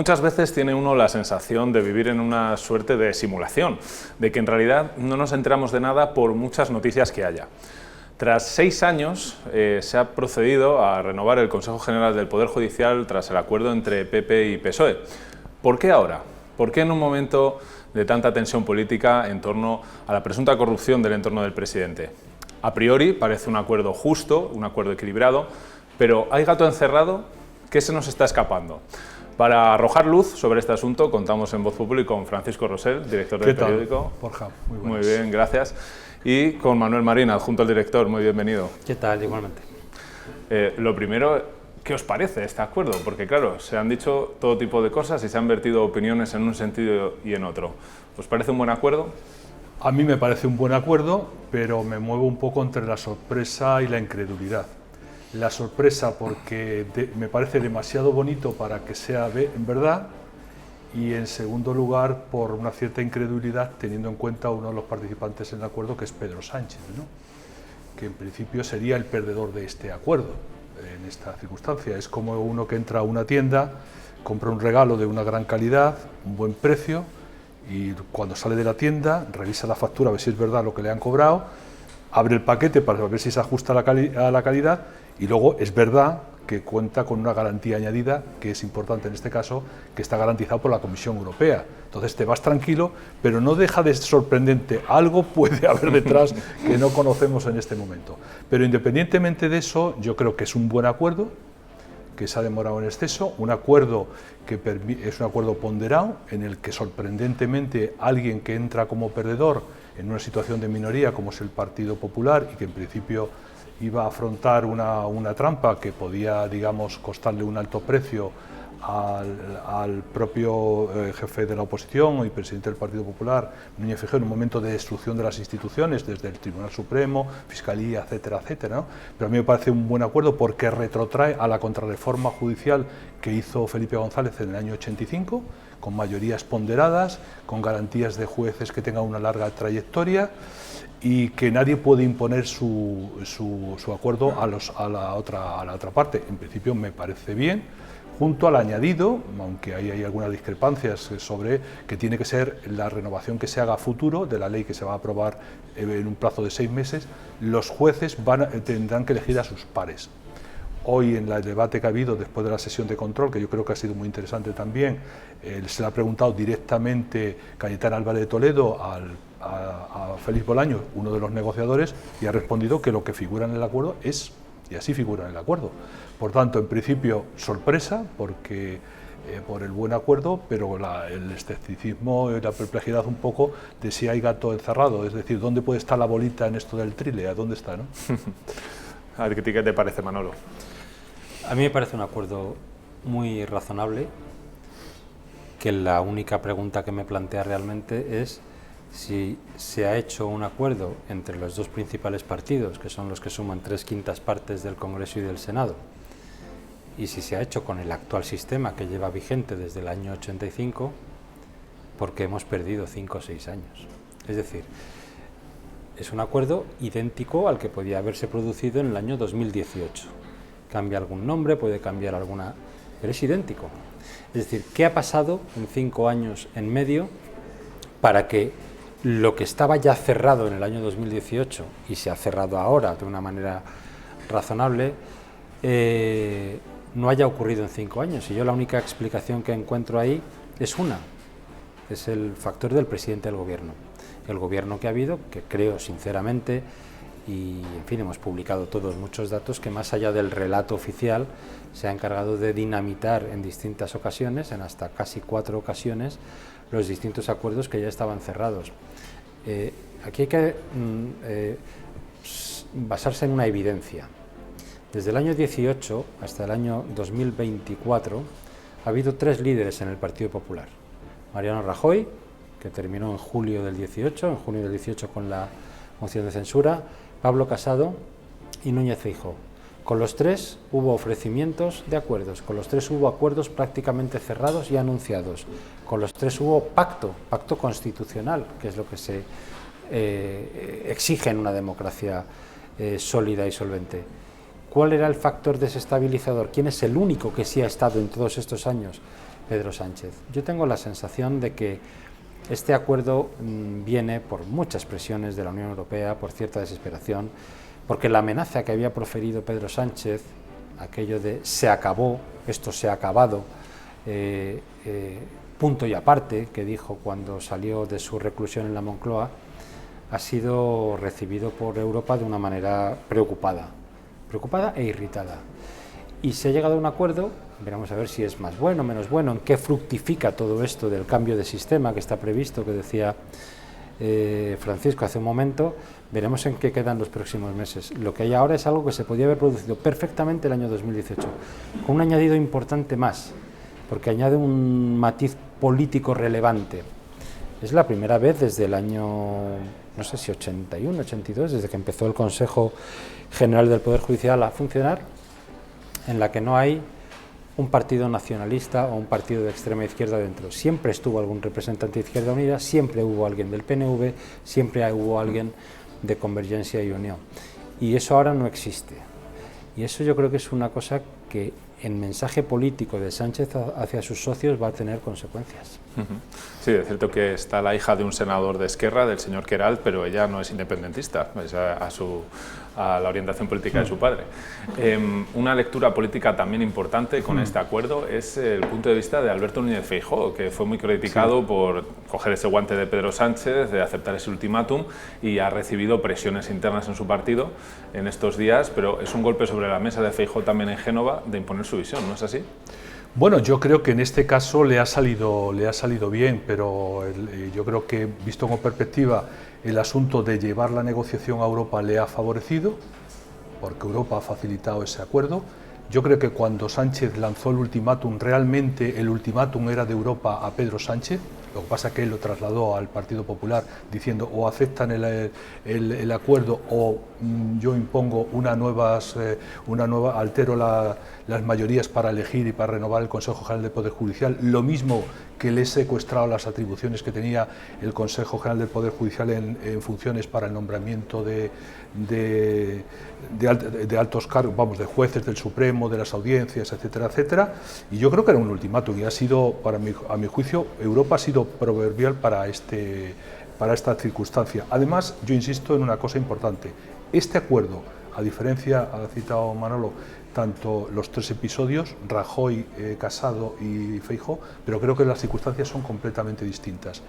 Muchas veces tiene uno la sensación de vivir en una suerte de simulación, de que en realidad no nos enteramos de nada por muchas noticias que haya. Tras 6 años se ha procedido a renovar el Consejo General del Poder Judicial tras el acuerdo entre PP y PSOE. ¿Por qué ahora? ¿Por qué en un momento de tanta tensión política en torno a la presunta corrupción del entorno del presidente? A priori parece un acuerdo justo, un acuerdo equilibrado, pero ¿hay gato encerrado? ¿Qué se nos está escapando? Para arrojar luz sobre este asunto contamos en Voz Populi con Francisco Rosell, director del periódico. Borja, muy bien, gracias. Y con Manuel Marín, adjunto al director. Muy bienvenido. ¿Qué tal? Igualmente. Lo primero, ¿qué os parece este acuerdo? Porque claro, se han dicho todo tipo de cosas y se han vertido opiniones en un sentido y en otro. ¿Os parece un buen acuerdo? A mí me parece un buen acuerdo, pero me muevo un poco entre la sorpresa y la incredulidad. La sorpresa porque me parece demasiado bonito para que sea en verdad, y en segundo lugar por una cierta incredulidad teniendo en cuenta uno de los participantes en el acuerdo, que es Pedro Sánchez, ¿no? Que en principio sería el perdedor de este acuerdo en esta circunstancia. Es como uno que entra a una tienda, compra un regalo de una gran calidad, un buen precio, y cuando sale de la tienda revisa la factura a ver si es verdad lo que le han cobrado, abre el paquete para ver si se ajusta a la calidad, y luego es verdad que cuenta con una garantía añadida, que es importante en este caso, que está garantizado por la Comisión Europea. Entonces te vas tranquilo, pero no deja de ser sorprendente. Algo puede haber detrás que no conocemos en este momento. Pero independientemente de eso, yo creo que es un buen acuerdo, que se ha demorado en exceso, un acuerdo que es un acuerdo ponderado, en el que sorprendentemente alguien que entra como perdedor en una situación de minoría, como es el Partido Popular, y que en principio iba a afrontar una trampa que podía, digamos, costarle un alto precio al propio jefe de la oposición y presidente del Partido Popular, Núñez Feijóo, en un momento de destrucción de las instituciones, desde el Tribunal Supremo, Fiscalía, etcétera, etcétera, ¿no? Pero a mí me parece un buen acuerdo porque retrotrae a la contrarreforma judicial que hizo Felipe González en el año 85, con mayorías ponderadas, con garantías de jueces que tengan una larga trayectoria, y que nadie puede imponer su acuerdo a la otra parte. En principio me parece bien, junto al añadido, aunque hay algunas discrepancias sobre que tiene que ser la renovación que se haga a futuro de la ley que se va a aprobar en un plazo de 6 meses, los jueces tendrán que elegir a sus pares. Hoy en el debate que ha habido después de la sesión de control, que yo creo que ha sido muy interesante también, se le ha preguntado directamente Cayetana Álvarez de Toledo a Félix Bolaños, uno de los negociadores, y ha respondido que lo que figura en el acuerdo es, y así figura en el acuerdo. Por tanto, en principio, sorpresa, porque por el buen acuerdo, pero el escepticismo y la perplejidad un poco de si hay gato encerrado, es decir, ¿dónde puede estar la bolita en esto del trile? ¿A dónde está, no? A ver, ¿qué te parece, Manolo? A mí me parece un acuerdo muy razonable, que la única pregunta que me plantea realmente es si se ha hecho un acuerdo entre los dos principales partidos, que son los que suman 3/5 partes del Congreso y del Senado, y si se ha hecho con el actual sistema que lleva vigente desde el año 85, porque hemos perdido 5 o 6 años. Es decir, es un acuerdo idéntico al que podía haberse producido en el año 2018. Cambia algún nombre, puede cambiar alguna, pero es idéntico. Es decir, ¿qué ha pasado en 5 años en medio para que lo que estaba ya cerrado en el año 2018 y se ha cerrado ahora de una manera razonable no haya ocurrido en 5 años? Y yo la única explicación que encuentro ahí es el factor del presidente del gobierno. El gobierno que ha habido, que creo sinceramente, y en fin, hemos publicado todos muchos datos, que más allá del relato oficial se ha encargado de dinamitar en distintas ocasiones, en hasta casi 4 ocasiones, los distintos acuerdos que ya estaban cerrados. Aquí hay que basarse en una evidencia. Desde el año 18 hasta el año 2024 ha habido 3 líderes en el Partido Popular. Mariano Rajoy, que terminó en junio del 18 con la moción de censura, Pablo Casado y Núñez Feijóo. Con los 3 hubo ofrecimientos de acuerdos, con los 3 hubo acuerdos prácticamente cerrados y anunciados, con los 3 hubo pacto constitucional, que es lo que se exige en una democracia sólida y solvente. ¿Cuál era el factor desestabilizador? ¿Quién es el único que sí ha estado en todos estos años Pedro Sánchez. Yo tengo la sensación de que este acuerdo viene por muchas presiones de la Unión Europea, por cierta desesperación, porque la amenaza que había proferido Pedro Sánchez, aquello de se acabó, esto se ha acabado, punto y aparte, que dijo cuando salió de su reclusión en la Moncloa, ha sido recibido por Europa de una manera preocupada e irritada. Y se ha llegado a un acuerdo, veremos a ver si es más bueno, menos bueno, en qué fructifica todo esto del cambio de sistema que está previsto, que decía Francisco hace un momento, veremos en qué quedan los próximos meses. Lo que hay ahora es algo que se podía haber producido perfectamente el año 2018, con un añadido importante más, porque añade un matiz político relevante. Es la primera vez desde el año, no sé si 81, 82, desde que empezó el Consejo General del Poder Judicial a funcionar, en la que no hay un partido nacionalista o un partido de extrema izquierda dentro. Siempre estuvo algún representante de Izquierda Unida, siempre hubo alguien del PNV, siempre hubo alguien de Convergencia y Unión. Y eso ahora no existe. Y eso yo creo que es una cosa que en mensaje político de Sánchez hacia sus socios va a tener consecuencias. Sí, es cierto que está la hija de un senador de Esquerra, del señor Queralt, pero ella no es independentista, es a la orientación política de su padre. Una lectura política también importante con este acuerdo es el punto de vista de Alberto Núñez Feijóo, que fue muy criticado por coger ese guante de Pedro Sánchez, de aceptar ese ultimátum, y ha recibido presiones internas en su partido en estos días, pero es un golpe sobre la mesa de Feijóo también en Génova de imponer su visión, ¿no es así? Bueno, yo creo que en este caso le ha salido bien, pero yo creo que, visto con perspectiva, el asunto de llevar la negociación a Europa le ha favorecido, porque Europa ha facilitado ese acuerdo. Yo creo que cuando Sánchez lanzó el ultimátum, realmente el ultimátum era de Europa a Pedro Sánchez. Lo que pasa es que él lo trasladó al Partido Popular diciendo o aceptan el acuerdo o yo impongo altero las mayorías para elegir y para renovar el Consejo General del Poder Judicial, lo mismo que le he secuestrado las atribuciones que tenía el Consejo General del Poder Judicial en funciones para el nombramiento de altos cargos, vamos, de jueces del Supremo, de las audiencias, etcétera, etcétera. Y yo creo que era un ultimátum y ha sido, a mi juicio, Europa ha sido proverbial para esta circunstancia. Además, yo insisto en una cosa importante. Este acuerdo, a diferencia, ha citado Manolo, tanto los tres episodios, Rajoy, Casado y Feijóo, pero creo que las circunstancias son completamente distintas.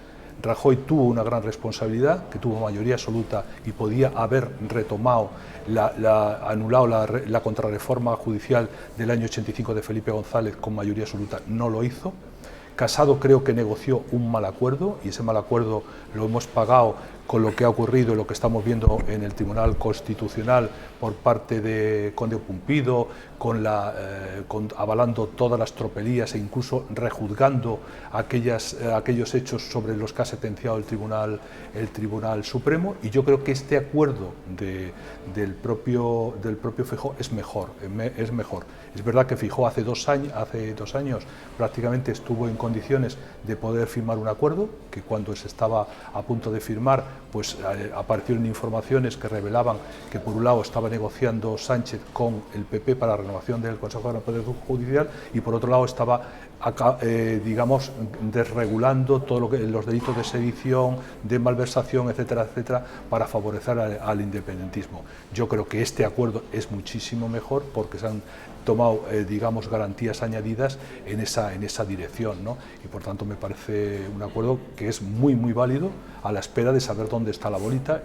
Rajoy tuvo una gran responsabilidad, que tuvo mayoría absoluta y podía haber retomado, anulado la contrarreforma judicial del año 85 de Felipe González con mayoría absoluta, no lo hizo. Casado creo que negoció un mal acuerdo y ese mal acuerdo lo hemos pagado con lo que ha ocurrido y lo que estamos viendo en el Tribunal Constitucional por parte de Conde Pumpido, avalando todas las tropelías e incluso rejuzgando aquellos hechos sobre los que ha sentenciado el Tribunal Supremo. Y yo creo que este acuerdo del propio Feijóo es mejor. Es verdad que Feijóo hace dos años prácticamente estuvo en condiciones de poder firmar un acuerdo, que cuando se estaba a punto de firmar, pues aparecieron informaciones que revelaban que por un lado estaba negociando Sánchez con el PP para la renovación del Consejo General del Poder Judicial y por otro lado estaba digamos, desregulando los delitos de sedición, de malversación, etcétera, etcétera, para favorecer al independentismo. Yo creo que este acuerdo es muchísimo mejor porque se han tomado, digamos, garantías añadidas en esa dirección, ¿no? Y por tanto me parece un acuerdo que es muy, muy válido a la espera de saber dónde está la bolita,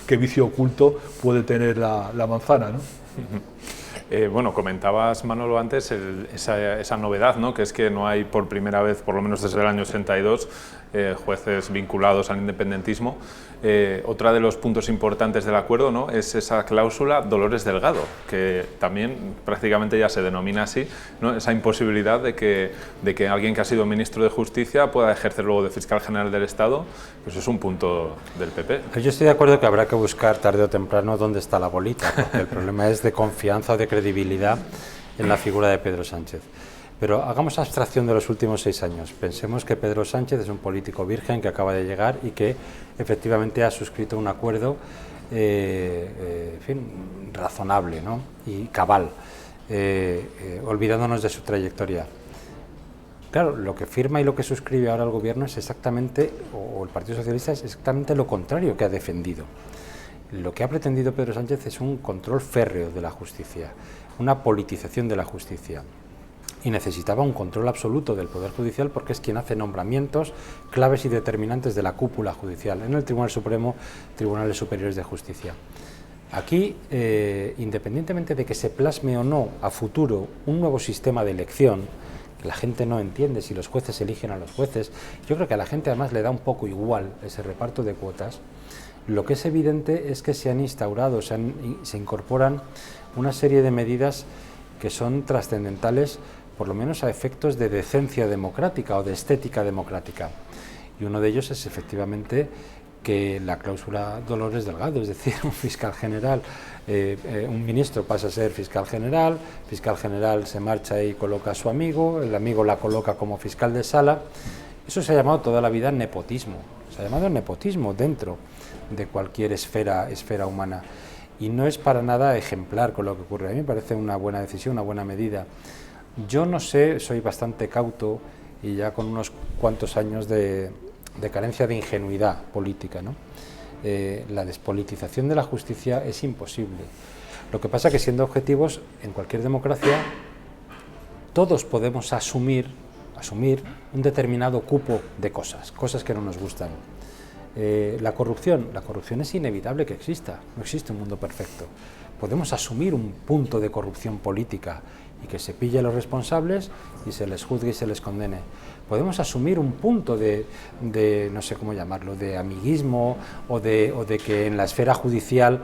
qué vicio oculto puede tener la manzana, ¿no? Bueno, comentabas, Manolo, antes esa novedad, ¿no? Que es que no hay por primera vez, por lo menos desde el año 82, jueces vinculados al independentismo. Otro de los puntos importantes del acuerdo, ¿no? Es esa cláusula Dolores Delgado, que también prácticamente ya se denomina así, ¿no? Esa imposibilidad de que alguien que ha sido ministro de Justicia pueda ejercer luego de fiscal general del Estado, pues es un punto del PP. Yo estoy de acuerdo que habrá que buscar tarde o temprano dónde está la bolita, porque el problema es de confianza o de credibilidad en la figura de Pedro Sánchez. Pero hagamos abstracción de los últimos 6 años. Pensemos que Pedro Sánchez es un político virgen que acaba de llegar y que efectivamente ha suscrito un acuerdo en fin, razonable, ¿no? Y cabal, olvidándonos de su trayectoria. Claro, lo que firma y lo que suscribe ahora el gobierno es exactamente, o el Partido Socialista es exactamente lo contrario que ha defendido. Lo que ha pretendido Pedro Sánchez es un control férreo de la justicia, una politización de la justicia. Y necesitaba un control absoluto del Poder Judicial porque es quien hace nombramientos claves y determinantes de la cúpula judicial en el Tribunal Supremo, Tribunales Superiores de Justicia. Aquí, independientemente de que se plasme o no a futuro un nuevo sistema de elección, que la gente no entiende si los jueces eligen a los jueces, yo creo que a la gente además le da un poco igual ese reparto de cuotas. Lo que es evidente es que se han instaurado, se incorporan una serie de medidas que son trascendentales, por lo menos a efectos de decencia democrática o de estética democrática. Y uno de ellos es efectivamente que la cláusula Dolores Delgado, es decir, un fiscal general, un ministro pasa a ser fiscal general se marcha y coloca a su amigo, el amigo la coloca como fiscal de sala. Eso se ha llamado toda la vida nepotismo, se ha llamado nepotismo dentro de cualquier esfera humana. Y no es para nada ejemplar con lo que ocurre. A mí me parece una buena decisión, una buena medida. Yo no sé, soy bastante cauto y ya con unos cuantos años de carencia de ingenuidad política, ¿no? La despolitización de la justicia es imposible. Lo que pasa es que, siendo objetivos, en cualquier democracia todos podemos asumir un determinado cupo de cosas que no nos gustan. La corrupción es inevitable que exista, no existe un mundo perfecto. Podemos asumir un punto de corrupción política y que se pille a los responsables y se les juzgue y se les condene. Podemos asumir un punto de no sé cómo llamarlo, de amiguismo o de que en la esfera judicial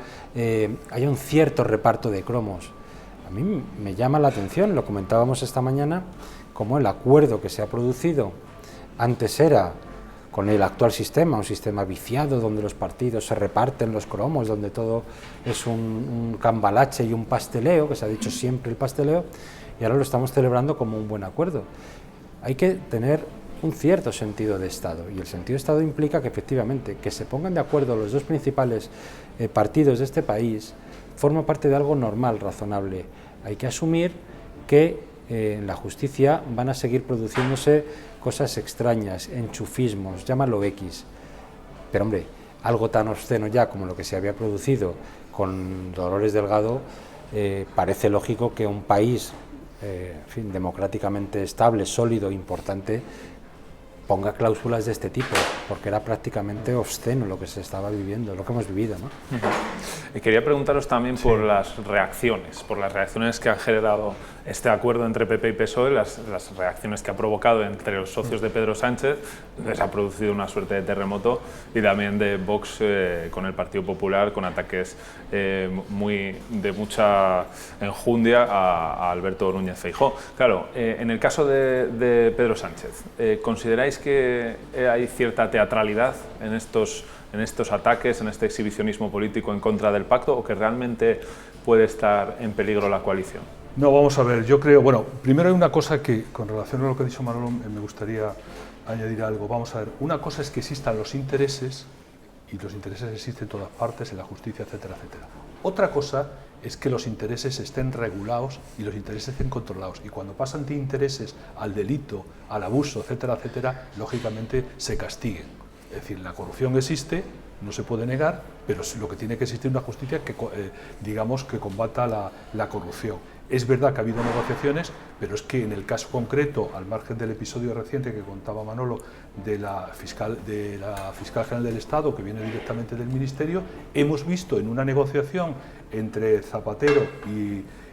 haya un cierto reparto de cromos. A mí me llama la atención, lo comentábamos esta mañana, cómo el acuerdo que se ha producido antes era con el actual sistema, un sistema viciado donde los partidos se reparten los cromos, donde todo es un cambalache y un pasteleo, que se ha dicho siempre el pasteleo, y ahora lo estamos celebrando como un buen acuerdo. Hay que tener un cierto sentido de Estado, y el sentido de Estado implica que efectivamente que se pongan de acuerdo los dos principales partidos de este país forma parte de algo normal, razonable. Hay que asumir que en la justicia van a seguir produciéndose cosas extrañas, enchufismos, llámalo X. Pero hombre, algo tan obsceno ya como lo que se había producido con Dolores Delgado, parece lógico que un país en fin, democráticamente estable, sólido, importante, ponga cláusulas de este tipo, porque era prácticamente obsceno lo que se estaba viviendo, lo que hemos vivido, ¿no? Y quería preguntaros también por las reacciones que ha generado este acuerdo entre PP y PSOE, las reacciones que ha provocado entre los socios de Pedro Sánchez. Les ha producido una suerte de terremoto, y también de Vox con el Partido Popular, con ataques de mucha enjundia a Alberto Núñez Feijóo. Claro, en el caso de Pedro Sánchez, ¿consideráis que hay cierta teatralidad en estos ataques, en este exhibicionismo político en contra del pacto, o que realmente puede estar en peligro la coalición? No, vamos a ver, yo creo, bueno, primero hay una cosa que, con relación a lo que ha dicho Manolo, me gustaría añadir algo. Vamos a ver, una cosa es que existan los intereses, y los intereses existen en todas partes, en la justicia, etcétera, etcétera. Otra cosa es que los intereses estén regulados y los intereses estén controlados. Y cuando pasan de intereses al delito, al abuso, etcétera, etcétera, lógicamente se castiguen. Es decir, la corrupción existe, no se puede negar, pero lo que tiene que existir es una justicia que, digamos, que combata la corrupción. Es verdad que ha habido negociaciones, pero es que en el caso concreto, al margen del episodio reciente que contaba Manolo de la fiscal general del Estado, que viene directamente del Ministerio, hemos visto en una negociación entre Zapatero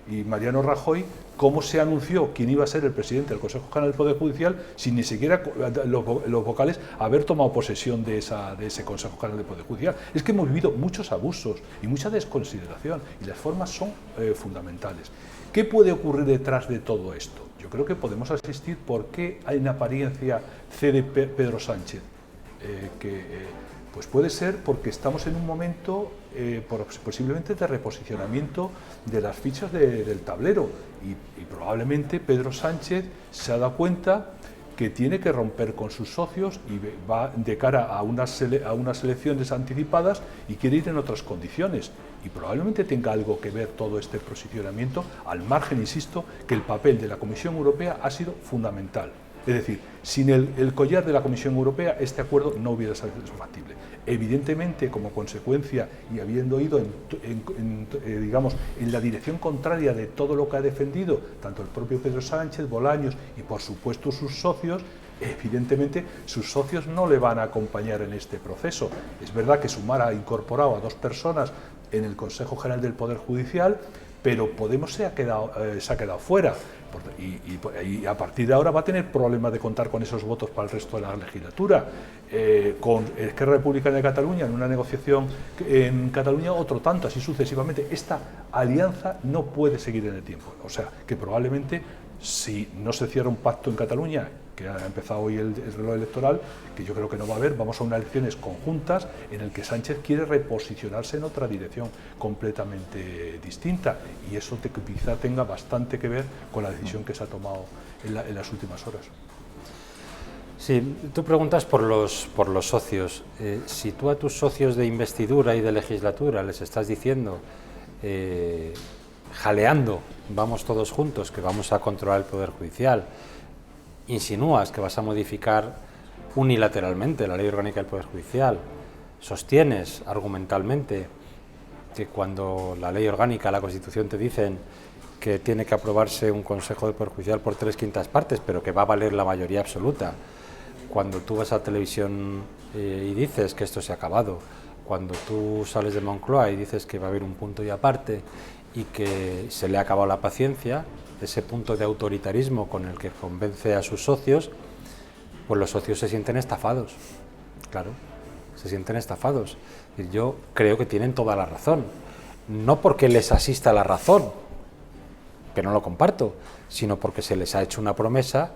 y Mariano Rajoy cómo se anunció quién iba a ser el presidente del Consejo General del Poder Judicial sin ni siquiera los vocales haber tomado posesión de ese Consejo General del Poder Judicial. Es que hemos vivido muchos abusos y mucha desconsideración, y las formas son fundamentales. ¿Qué puede ocurrir detrás de todo esto? Yo creo que podemos asistir por qué en apariencia cede Pedro Sánchez. Pues puede ser porque estamos en un momento posiblemente de reposicionamiento de las fichas del tablero, y probablemente Pedro Sánchez se ha dado cuenta que tiene que romper con sus socios y va de cara a unas elecciones anticipadas y quiere ir en otras condiciones. Y probablemente tenga algo que ver todo este posicionamiento, al margen, insisto, que el papel de la Comisión Europea ha sido fundamental. Es decir, sin el collar de la Comisión Europea, este acuerdo no hubiera sido factible. Evidentemente, como consecuencia y habiendo ido digamos, en la dirección contraria de todo lo que ha defendido tanto el propio Pedro Sánchez, Bolaños y por supuesto sus socios, evidentemente sus socios no le van a acompañar en este proceso. Es verdad que Sumar ha incorporado a 2 personas en el Consejo General del Poder Judicial, pero Podemos se ha quedado fuera. Y a partir de ahora va a tener problemas de contar con esos votos para el resto de la legislatura. Con Esquerra Republicana de Cataluña en una negociación en Cataluña, otro tanto, así sucesivamente. Esta alianza no puede seguir en el tiempo. O sea, que probablemente, si no se cierra un pacto en Cataluña, que ha empezado hoy el reloj electoral, que yo creo que no va a haber, vamos a unas elecciones conjuntas en el que Sánchez quiere reposicionarse en otra dirección completamente distinta, y eso quizá tenga bastante que ver con la decisión que se ha tomado en las últimas horas. Sí, tú preguntas por los socios. Si tú a tus socios de investidura y de legislatura les estás diciendo, jaleando, vamos todos juntos, que vamos a controlar el Poder Judicial, insinúas que vas a modificar unilateralmente la Ley Orgánica del Poder Judicial, sostienes argumentalmente que cuando la Ley Orgánica, la Constitución te dicen que tiene que aprobarse un Consejo de Poder Judicial por 3/5 partes, pero que va a valer la mayoría absoluta, cuando tú vas a televisión y dices que esto se ha acabado, cuando tú sales de Moncloa y dices que va a haber un punto y aparte y que se le ha acabado la paciencia, ese punto de autoritarismo con el que convence a sus socios, pues los socios se sienten estafados, claro, se sienten estafados. Y yo creo que tienen toda la razón, no porque les asista la razón, que no lo comparto, sino porque se les ha hecho una promesa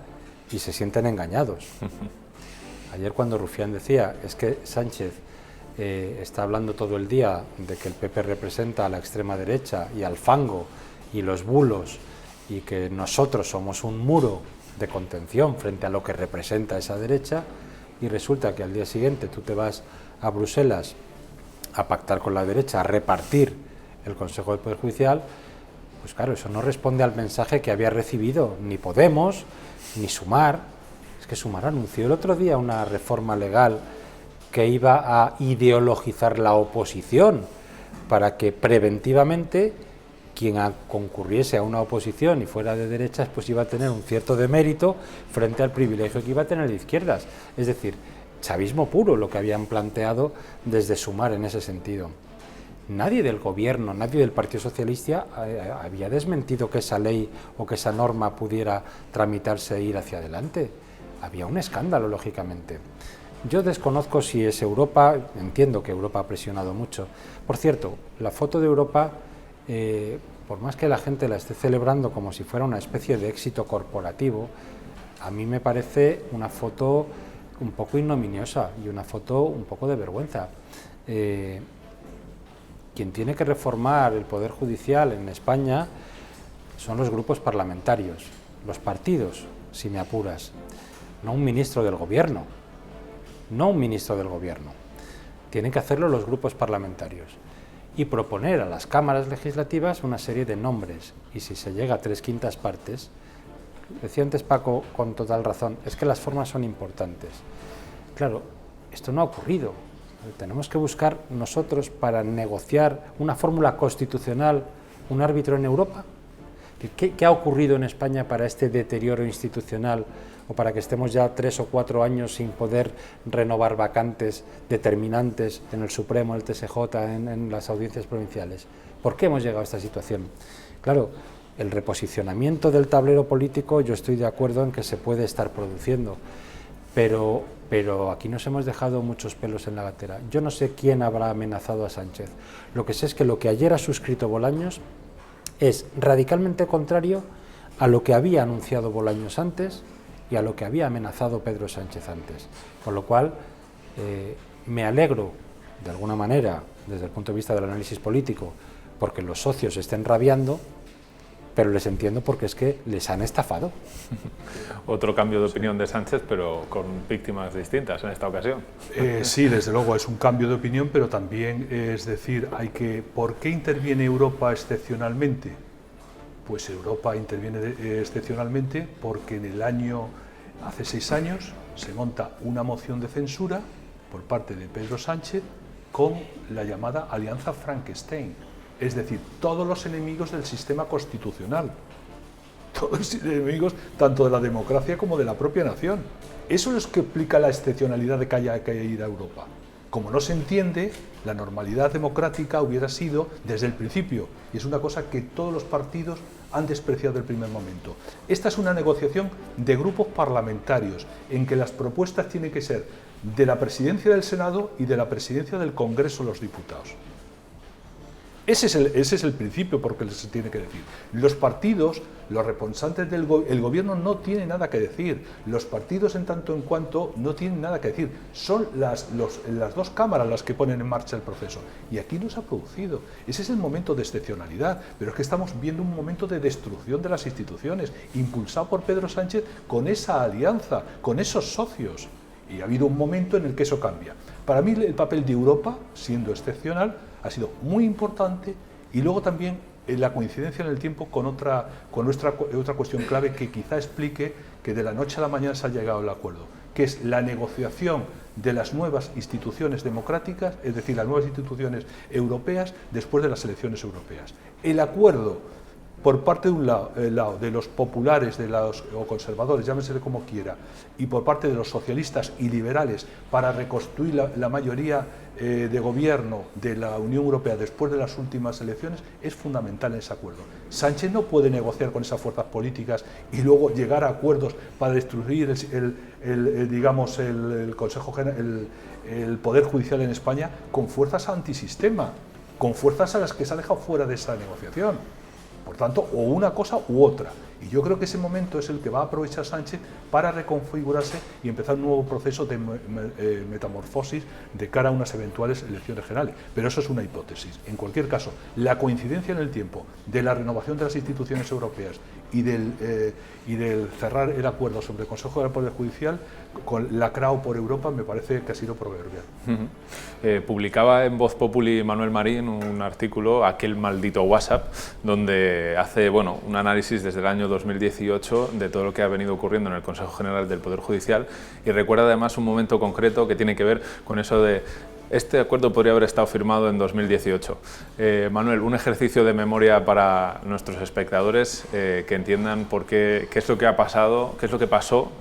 y se sienten engañados. Ayer cuando Rufián decía, es que Sánchez está hablando todo el día de que el PP representa a la extrema derecha y al fango y los bulos, y que nosotros somos un muro de contención frente a lo que representa esa derecha, y resulta que al día siguiente tú te vas a Bruselas a pactar con la derecha, a repartir el Consejo del Poder Judicial, pues claro, eso no responde al mensaje que había recibido ni Podemos, ni Sumar. Es que Sumar anunció el otro día una reforma legal que iba a ideologizar la oposición para que preventivamente quien concurriese a una oposición y fuera de derechas, pues iba a tener un cierto demérito frente al privilegio que iba a tener de izquierdas. Es decir, chavismo puro lo que habían planteado desde Sumar en ese sentido. Nadie del gobierno, nadie del Partido Socialista había desmentido que esa ley o que esa norma pudiera tramitarse e ir hacia adelante. Había un escándalo, lógicamente. Yo desconozco si es Europa, entiendo que Europa ha presionado mucho. Por cierto, la foto de Europa, por más que la gente la esté celebrando como si fuera una especie de éxito corporativo, a mí me parece una foto un poco ignominiosa y una foto un poco de vergüenza. Quien tiene que reformar el Poder Judicial en España son los grupos parlamentarios, los partidos, si me apuras, no un ministro del Gobierno, no un ministro del Gobierno. Tienen que hacerlo los grupos parlamentarios y proponer a las cámaras legislativas una serie de nombres, y si se llega a 3/5 partes, decía antes Paco con total razón, es que las formas son importantes. Claro, esto no ha ocurrido. Tenemos que buscar nosotros para negociar una fórmula constitucional, un árbitro en Europa. ¿Qué ha ocurrido en España para este deterioro institucional o para que estemos ya 3 o 4 años sin poder renovar vacantes determinantes en el Supremo, en el TSJ, en las audiencias provinciales? ¿Por qué hemos llegado a esta situación? Claro, el reposicionamiento del tablero político, yo estoy de acuerdo en que se puede estar produciendo, pero aquí nos hemos dejado muchos pelos en la gatera. Yo no sé quién habrá amenazado a Sánchez. Lo que sé es que lo que ayer ha suscrito Bolaños es radicalmente contrario a lo que había anunciado Bolaños antes y a lo que había amenazado Pedro Sánchez antes. Con lo cual, me alegro, de alguna manera, desde el punto de vista del análisis político, porque los socios estén rabiando, pero les entiendo porque es que les han estafado. Otro cambio de opinión de Sánchez, pero con víctimas distintas en esta ocasión. Sí, desde luego es un cambio de opinión, pero también es decir, ¿por qué interviene Europa excepcionalmente? Pues Europa interviene excepcionalmente porque en el año Hace 6 años se monta una moción de censura por parte de Pedro Sánchez con la llamada Alianza Frankenstein, es decir, todos los enemigos del sistema constitucional, todos los enemigos tanto de la democracia como de la propia nación. Eso es lo que explica la excepcionalidad de que haya que ir a Europa. Como no se entiende, la normalidad democrática hubiera sido desde el principio, y es una cosa que todos los partidos han despreciado desde el primer momento. Esta es una negociación de grupos parlamentarios, en que las propuestas tienen que ser de la presidencia del Senado y de la presidencia del Congreso de los Diputados. Ese es el principio por el que se tiene que decir. Los partidos, los responsables del gobierno no tienen nada que decir. Los partidos, en tanto en cuanto, no tienen nada que decir. Son las dos cámaras las que ponen en marcha el proceso. Y aquí no se ha producido. Ese es el momento de excepcionalidad. Pero es que estamos viendo un momento de destrucción de las instituciones, impulsado por Pedro Sánchez con esa alianza, con esos socios. Y ha habido un momento en el que eso cambia. Para mí el papel de Europa, siendo excepcional, ha sido muy importante, y luego también la coincidencia en el tiempo con otra cuestión clave que quizá explique que de la noche a la mañana se ha llegado al acuerdo, que es la negociación de las nuevas instituciones democráticas, es decir, las nuevas instituciones europeas después de las elecciones europeas. El acuerdo por parte de un lado de los populares o conservadores, llámesele como quiera, y por parte de los socialistas y liberales para reconstruir la mayoría de gobierno de la Unión Europea después de las últimas elecciones, es fundamental en ese acuerdo. Sánchez no puede negociar con esas fuerzas políticas y luego llegar a acuerdos para destruir el Consejo General, el Poder Judicial en España, con fuerzas antisistema, con fuerzas a las que se ha dejado fuera de esa negociación. Por tanto, o una cosa u otra. Y yo creo que ese momento es el que va a aprovechar Sánchez para reconfigurarse y empezar un nuevo proceso de metamorfosis de cara a unas eventuales elecciones generales. Pero eso es una hipótesis. En cualquier caso, la coincidencia en el tiempo de la renovación de las instituciones europeas y del cerrar el acuerdo sobre el Consejo del Poder Judicial, lacrado por Europa, me parece que ha sido proverbial. Publicaba en Voz Populi Manuel Marín un artículo, Aquel maldito WhatsApp, donde hace un análisis desde el año 2018 de todo lo que ha venido ocurriendo en el Consejo General del Poder Judicial, y recuerda además un momento concreto que tiene que ver con eso de: este acuerdo podría haber estado firmado en 2018. Manuel, un ejercicio de memoria para nuestros espectadores, que entiendan qué es lo que ha pasado, qué es lo que pasó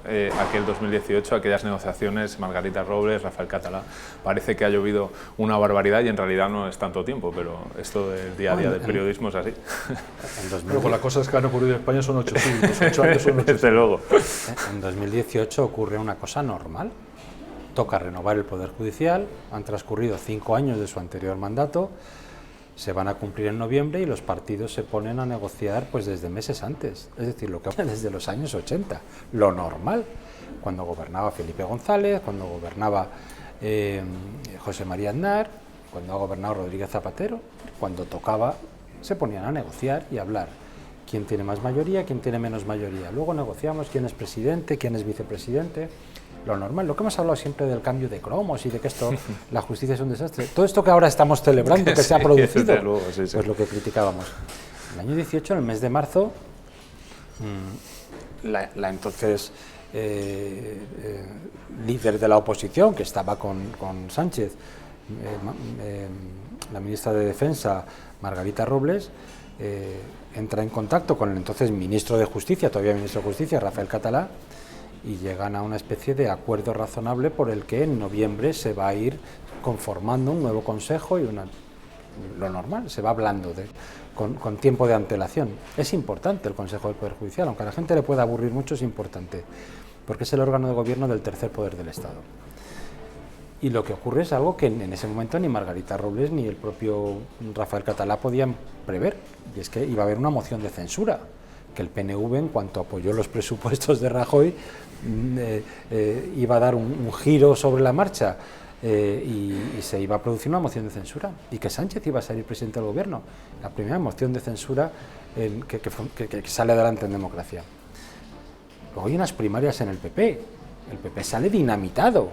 aquel 2018, aquellas negociaciones, Margarita Robles, Rafael Catalá. Parece que ha llovido una barbaridad y en realidad no es tanto tiempo, pero esto del día a día del periodismo es así. Pero con las cosas que han ocurrido en España son 8 siglos, 8 años son 8 siglos. Desde luego. En 2018 ocurre una cosa normal. Toca renovar el Poder Judicial, han transcurrido 5 años de su anterior mandato, se van a cumplir en noviembre y los partidos se ponen a negociar pues desde meses antes, es decir, lo que desde los años 80, lo normal, cuando gobernaba Felipe González, cuando gobernaba José María Aznar, cuando ha gobernado Rodríguez Zapatero, cuando tocaba se ponían a negociar y a hablar. ¿Quién tiene más mayoría, quién tiene menos mayoría? Luego negociamos quién es presidente, quién es vicepresidente. Lo normal, lo que hemos hablado siempre del cambio de cromos y de que la justicia es un desastre. Todo esto que ahora estamos celebrando, que se ha producido, luego, sí. Pues lo que criticábamos. En el año 18, en el mes de marzo, la entonces líder de la oposición, que estaba con Sánchez, la ministra de Defensa, Margarita Robles, entra en contacto con el entonces ministro de Justicia, todavía ministro de Justicia, Rafael Catalá, y llegan a una especie de acuerdo razonable por el que en noviembre se va a ir conformando un nuevo consejo y lo normal, se va hablando con tiempo de antelación. Es importante el Consejo del Poder Judicial, aunque a la gente le pueda aburrir mucho, es importante, porque es el órgano de gobierno del tercer poder del Estado. Y lo que ocurre es algo que en ese momento ni Margarita Robles ni el propio Rafael Catalá podían prever, y es que iba a haber una moción de censura, que el PNV, en cuanto apoyó los presupuestos de Rajoy, iba a dar un giro sobre la marcha y se iba a producir una moción de censura, y que Sánchez iba a salir presidente del gobierno. La primera moción de censura que sale adelante en democracia. Luego hay unas primarias en el PP sale dinamitado,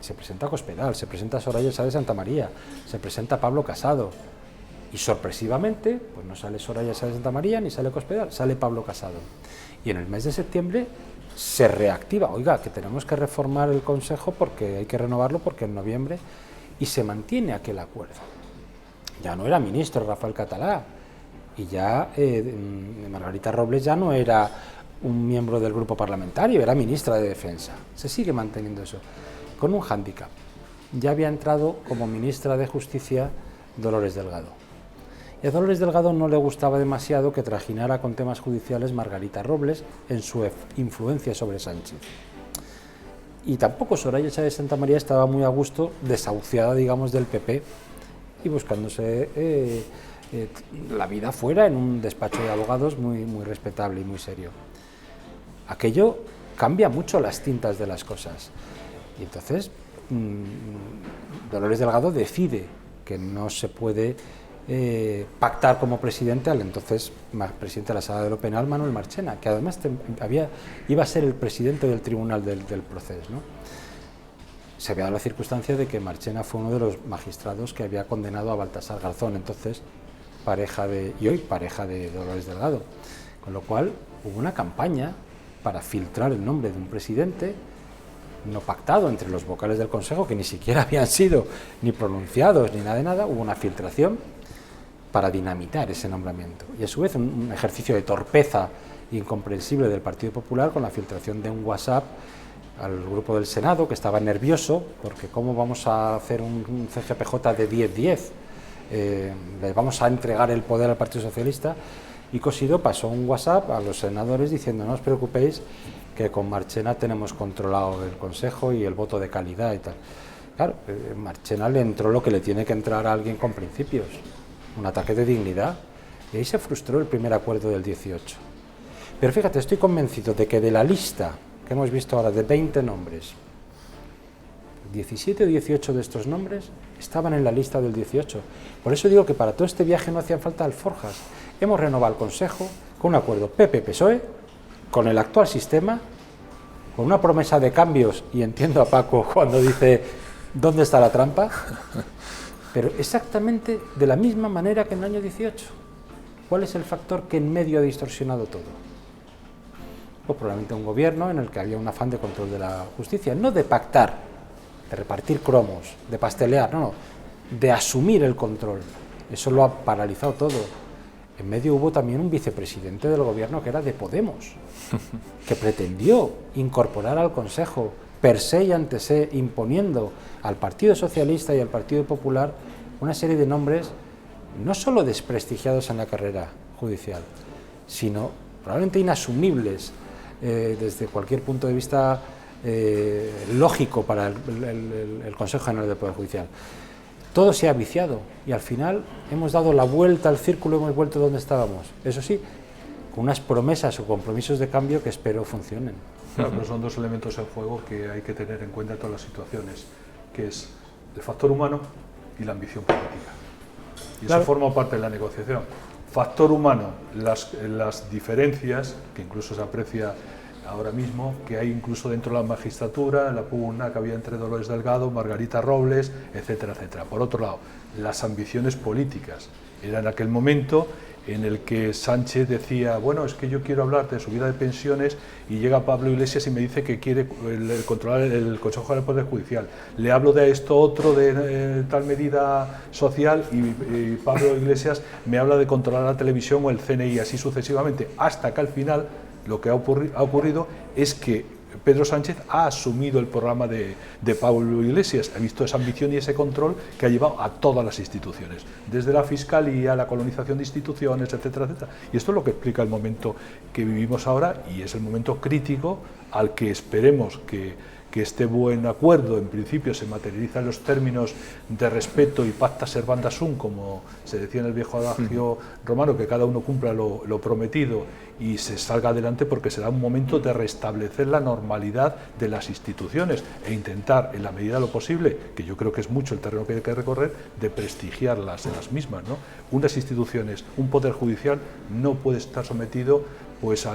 se presenta Cospedal, se presenta Soraya Sáenz de Santamaría, se presenta Pablo Casado, y sorpresivamente pues no sale Soraya Sáenz de Santamaría ni sale Cospedal, sale Pablo Casado. Y en el mes de septiembre se reactiva, oiga, que tenemos que reformar el Consejo porque hay que renovarlo porque en noviembre, y se mantiene aquel acuerdo. Ya no era ministro Rafael Catalá, y ya Margarita Robles ya no era un miembro del grupo parlamentario, era ministra de Defensa. Se sigue manteniendo eso, con un hándicap. Ya había entrado como ministra de Justicia Dolores Delgado. Y a Dolores Delgado no le gustaba demasiado que trajinara con temas judiciales Margarita Robles en su influencia sobre Sánchez. Y tampoco Soraya Sáenz de Santamaría estaba muy a gusto, desahuciada, digamos, del PP y buscándose la vida fuera en un despacho de abogados muy respetable y muy serio. Aquello cambia mucho las tintas de las cosas. Y entonces Dolores Delgado decide que no se puede pactar como presidente al entonces presidente de la Sala de lo Penal, Manuel Marchena, que además iba a ser el presidente del tribunal del proceso, ¿no? Se había dado la circunstancia de que Marchena fue uno de los magistrados que había condenado a Baltasar Garzón, entonces hoy pareja de Dolores Delgado, con lo cual hubo una campaña para filtrar el nombre de un presidente no pactado entre los vocales del Consejo, que ni siquiera habían sido ni pronunciados ni nada de nada. Hubo una filtración para dinamitar ese nombramiento, y a su vez un ejercicio de torpeza incomprensible del Partido Popular con la filtración de un WhatsApp al grupo del Senado, que estaba nervioso porque cómo vamos a hacer un CGPJ de 10-10, le vamos a entregar el poder al Partido Socialista, y Cosidó pasó un WhatsApp a los senadores diciendo: no os preocupéis, que con Marchena tenemos controlado el Consejo y el voto de calidad y tal. Claro, Marchena le entró lo que le tiene que entrar a alguien con principios, un ataque de dignidad, y ahí se frustró el primer acuerdo del 18. Pero fíjate, estoy convencido de que de la lista que hemos visto ahora de 20 nombres, 17 o 18 de estos nombres estaban en la lista del 18. Por eso digo que para todo este viaje no hacían falta alforjas. Hemos renovado el Consejo con un acuerdo PP-PSOE, con el actual sistema, con una promesa de cambios, y entiendo a Paco cuando dice ¿dónde está la trampa? Pero exactamente de la misma manera que en el año 18. ¿Cuál es el factor que en medio ha distorsionado todo? Pues probablemente un gobierno en el que había un afán de control de la justicia, no de pactar, de repartir cromos, de pastelear, no, de asumir el control. Eso lo ha paralizado todo. En medio hubo también un vicepresidente del gobierno que era de Podemos, que pretendió incorporar al Consejo per se y ante se, imponiendo al Partido Socialista y al Partido Popular una serie de nombres no solo desprestigiados en la carrera judicial, sino probablemente inasumibles desde cualquier punto de vista lógico para el Consejo General del Poder Judicial. Todo se ha viciado y al final hemos dado la vuelta al círculo y hemos vuelto donde estábamos. Eso sí, con unas promesas o compromisos de cambio que espero funcionen. Claro, pero son dos elementos en juego que hay que tener en cuenta en todas las situaciones, que es el factor humano y la ambición política. Y claro, eso forma parte de la negociación. Factor humano, las diferencias, que incluso se aprecia ahora mismo, que hay incluso dentro de la magistratura, la pugna que había entre Dolores Delgado, Margarita Robles, etcétera, etcétera. Por otro lado, las ambiciones políticas. Era en aquel momento en el que Sánchez decía, bueno, es que yo quiero hablar de subida de pensiones, y llega Pablo Iglesias y me dice que quiere controlar el Consejo del Poder Judicial. Le hablo de esto otro, de tal medida social, y Pablo Iglesias me habla de controlar la televisión o el CNI, así sucesivamente, hasta que al final lo que ha ocurrido es que Pedro Sánchez ha asumido el programa de Pablo Iglesias, ha visto esa ambición y ese control que ha llevado a todas las instituciones, desde la Fiscalía, la colonización de instituciones, etcétera, etcétera. Y esto es lo que explica el momento que vivimos ahora, y es el momento crítico al que esperemos que este buen acuerdo en principio se materializa en los términos de respeto y pacta servanda sum, como se decía en el viejo adagio romano, que cada uno cumpla lo prometido y se salga adelante, porque será un momento de restablecer la normalidad de las instituciones e intentar, en la medida de lo posible, que yo creo que es mucho el terreno que hay que recorrer, de prestigiarlas en las mismas, ¿no? Unas instituciones, un poder judicial no puede estar sometido pues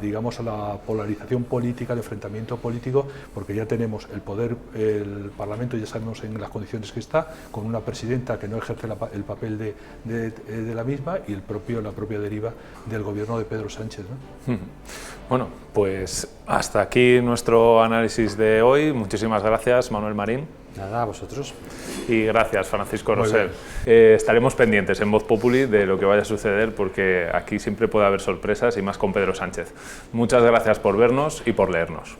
digamos a la polarización política, al enfrentamiento político, porque ya tenemos el poder, el Parlamento ya sabemos en las condiciones que está, con una presidenta que no ejerce el papel de la misma y la propia deriva del gobierno de Pedro Sánchez, ¿no? Bueno, pues hasta aquí nuestro análisis de hoy. Muchísimas gracias, Manuel Marín. Nada, a vosotros. Y gracias, Francisco Rosell. Estaremos pendientes en Voz Populi de lo que vaya a suceder, porque aquí siempre puede haber sorpresas, y más con Pedro Sánchez. Muchas gracias por vernos y por leernos.